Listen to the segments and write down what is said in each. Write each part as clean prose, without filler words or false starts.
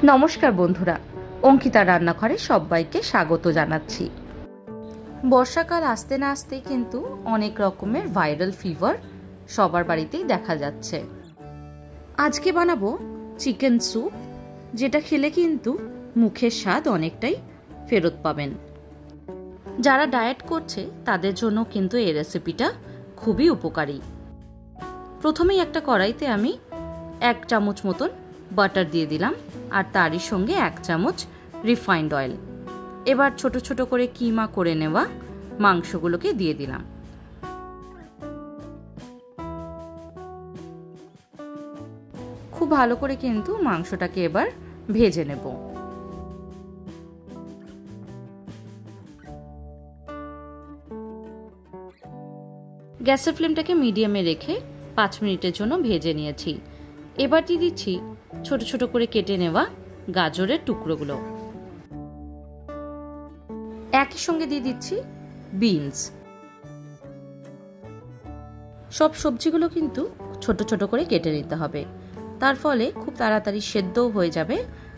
নমস্কার বন্ধুরা, অঙ্কিতা রান্নাঘরে সবাইকে স্বাগত জানাচ্ছি। বর্ষাকাল আসতে না আসতেই কিন্তু অনেক রকমের ভাইরাল ফিভার সবার বাড়িতেই দেখা যাচ্ছে। আজকে বানাবো চিকেন স্যুপ, যেটা খেলে কিন্তু মুখের স্বাদ অনেকটাই ফেরত পাবেন। যারা ডায়েট করছে তাদের জন্য কিন্তু এই রেসিপিটা খুবই উপকারী। প্রথমেই একটা কড়াইতে আমি 1 চামচ মতন বাটার দিয়ে দিলাম, আর তারই সঙ্গে 1 চামচ রিফাইন্ড অয়েল। এবার ছোট ছোট করে কিমা করে নেওয়া মাংসগুলোকে দিয়ে দিলাম। খুব ভালো করে কিন্তু মাংসটাকে এবার ভেজে নেব। গ্যাসের ফ্লেমটাকে মিডিয়ামে রেখে 5 মিনিটের জন্য ভেজে নিয়েছি। এবার দিয়ে দিচ্ছি ছোট ছোট করে কেটে নেওয়া গাজরের টুকরোগুলো। একই সঙ্গে দিয়ে দিচ্ছি বিনস। সব সবজিগুলো কিন্তু ছোট ছোট করে কেটে নিতে হবে, তার ফলে খুব তাড়াতাড়ি সেদ্ধও হয়ে যাবে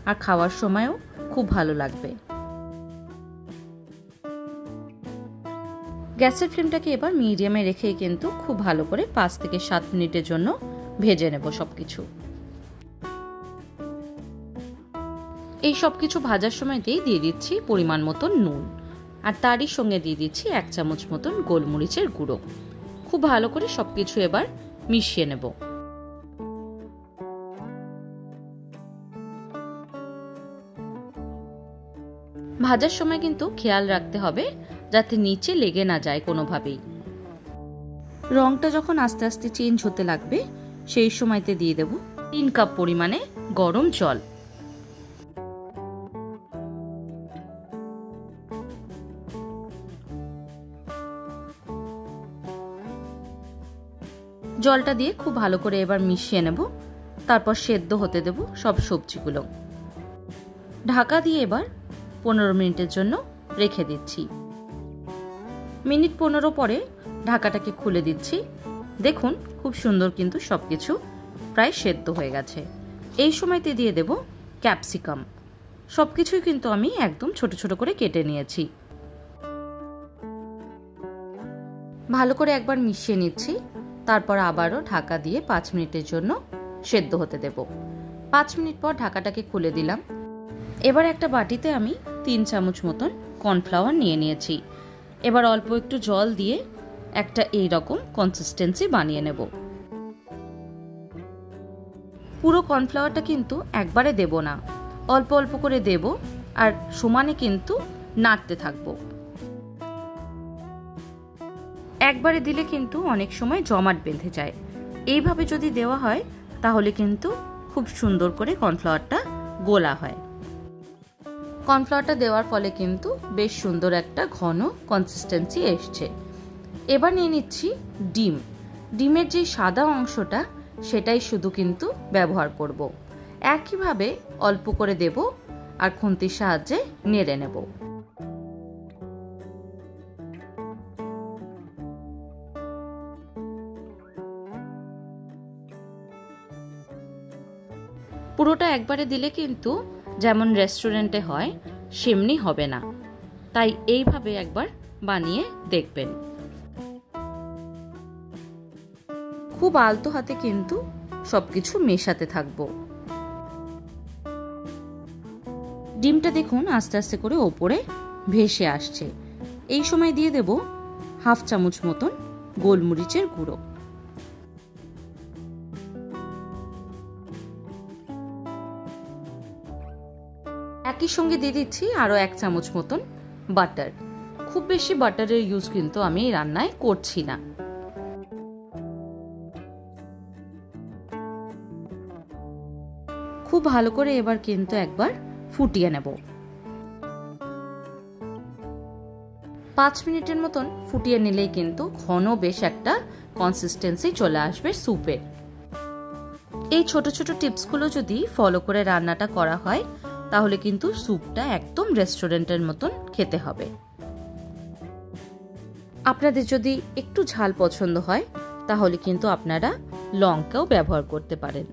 আর খাওয়ার সময়ও খুব ভালো লাগবে। গ্যাসের ফ্লেমটাকে এবার মিডিয়ামে রেখে কিন্তু খুব ভালো করে 5 থেকে 7 মিনিটের জন্য ভেজে নেব সবকিছু। এই সবকিছু ভাজার সময়তেই দিয়ে দিচ্ছি পরিমাণ মতন নুন, আর তারই সঙ্গে দিয়ে দিচ্ছি 1 চামচ মতন গোলমরিচের গুঁড়ো। খুব ভালো করে সবকিছু এবার মিশিয়ে নেব। ভাজার সময় কিন্তু খেয়াল রাখতে হবে যাতে নিচে লেগে না যায় কোনোভাবেই। রংটা যখন আস্তে আস্তে চেঞ্জ হতে লাগবে সেই সময়তে দিয়ে দেব 3 কাপ পরিমাণে গরম জল। জলটা দিয়ে খুব ভালো করে এবার মিশিয়ে নেব, তারপর সেদ্ধ হতে দেব সব সবজিগুলো। ঢাকা দিয়ে এবার 15 মিনিটের জন্য রেখে দিচ্ছি। মিনিট 15 পরে ঢাকাটাকে খুলে দিচ্ছি। দেখুন খুব সুন্দর কিন্তু সবকিছু প্রায় সেদ্ধ হয়ে গেছে। এই সময়তে দিয়ে দেব ক্যাপসিকাম। সবকিছুই কিন্তু আমি একদম ছোট ছোট করে কেটে নিয়েছি। ভালো করে একবার মিশিয়ে নিচ্ছি, তারপর আবারও ঢাকা দিয়ে 5 মিনিটের জন্য সেদ্ধ হতে দেব। 5 মিনিট পর ঢাকাটাকে খুলে দিলাম। এবার একটা বাটিতে আমি 3 চামচ মতন কর্নফ্লাওয়ার নিয়ে নিয়েছি। এবার অল্প একটু জল দিয়ে একটা এই রকম কনসিস্টেন্সি বানিয়ে নেব। পুরো কর্নফ্লাওয়ারটা কিন্তু একবারে দেব না, অল্প অল্প করে দেব আর সমানে কিন্তু নাড়তে থাকবো। একবারে দিলে কিন্তু অনেক সময় জমাট বেঁধে যায়। এইভাবে যদি দেওয়া হয় তাহলে কিন্তু খুব সুন্দর করে কর্নফ্লাওয়ারটা গোলা হয়। কর্নফ্লাওয়ারটা দেওয়ার ফলে কিন্তু বেশ সুন্দর একটা ঘন কনসিস্টেন্সি এসছে। এবার নিয়ে নিচ্ছি ডিম। ডিমের যে সাদা অংশটা সেটাই শুধু কিন্তু ব্যবহার করব। একইভাবে অল্প করে দেব আর খুন্তির সাহায্যে নেড়ে নেব। পুরোটা একবারে দিলে কিন্তু যেমন রেস্টুরেন্টে হয় সেমনি হবে না, তাই এইভাবে একবার বানিয়ে দেখবেন। খুব আলতো হাতে কিন্তু সবকিছু মেশাতে থাকবো। ডিমটা দেখুন আস্তে আস্তে করে ওপরে ভেসে আসছে। এই সময় দিয়ে দেব 1/2 চামচ মতন গোলমরিচের গুঁড়ো। একই সঙ্গে দিয়ে দিচ্ছি আরো 1 চামচ মতন বাটার। খুব বেশি বাটারের ইউজ কিন্তু আমি রান্নায় করছি না। খুব ভালো করে এবার কিন্তু একবার ফুটিয়ে নেব। 5 মিনিটের মতন ফুটিয়ে নিলেই কিন্তু ঘন বেশ একটা কনসিস্টেন্সি চলে আসবে স্যুপের। এই ছোট ছোট টিপসগুলো যদি ফলো করে রান্নাটা করা হয় তাহলে কিন্তু স্যুপটা একদম রেস্টুরেন্টের মতন খেতে হবে। আপনাদের যদি একটু ঝাল পছন্দ হয় তাহলে কিন্তু আপনারা লঙ্কাও ব্যবহার করতে পারেন।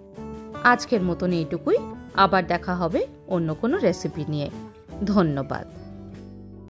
আজকের মতন এইটুকুই। আবার দেখা হবে অন্য কোনো রেসিপি নিয়ে। ধন্যবাদ।